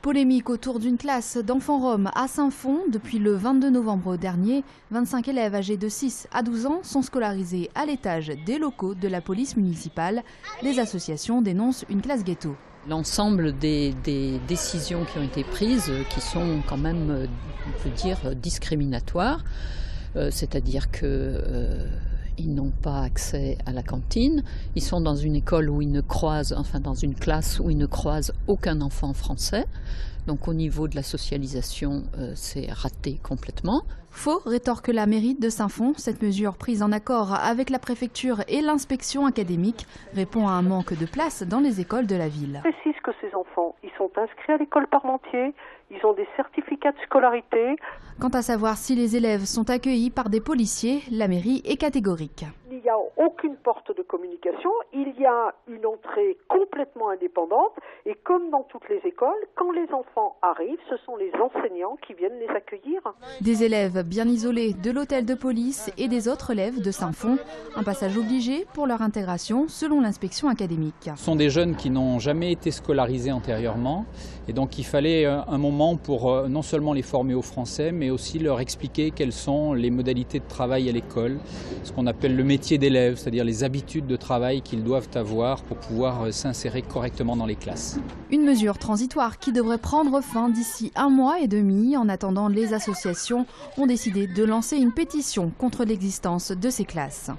Polémique autour d'une classe d'enfants roms à Saint-Fond. Depuis le 22 novembre dernier, 25 élèves âgés de 6 à 12 ans sont scolarisés à l'étage des locaux de la police municipale. Les associations dénoncent une classe ghetto. L'ensemble des décisions qui ont été prises, qui sont quand même, on peut dire, discriminatoires, c'est-à-dire qu'ils n'ont pas accès à la cantine, ils sont dans une école où ils ne croisent, enfin dans une classe où ils ne croisent aucun enfant français. Donc au niveau de la socialisation, c'est raté complètement. Faux, rétorque la mairie de Saint-Fond. Cette mesure, prise en accord avec la préfecture et l'inspection académique, répond à un manque de place dans les écoles de la ville. Je précise que ces enfants, ils sont inscrits à l'école Parmentier, ils ont des certificats de scolarité. Quant à savoir si les élèves sont accueillis par des policiers, la mairie est catégorique. Il n'y a aucune porte de communication, il y a une entrée complètement indépendante et comme dans toutes les écoles, quand les enfants arrivent, ce sont les enseignants qui viennent les accueillir. Des élèves bien isolés de l'hôtel de police et des autres élèves de Saint-Fond. Un passage obligé pour leur intégration selon l'inspection académique. Ce sont des jeunes qui n'ont jamais été scolarisés antérieurement et donc il fallait un moment pour non seulement les former au français mais aussi leur expliquer quelles sont les modalités de travail à l'école, ce qu'on appelle le métier d'élève, c'est-à-dire les habitudes de travail qu'ils doivent avoir pour pouvoir s'insérer correctement dans les classes. Une mesure transitoire qui devrait prendre fin d'ici 1 mois et demi. En attendant, les associations ont décidé de lancer une pétition contre l'existence de ces classes.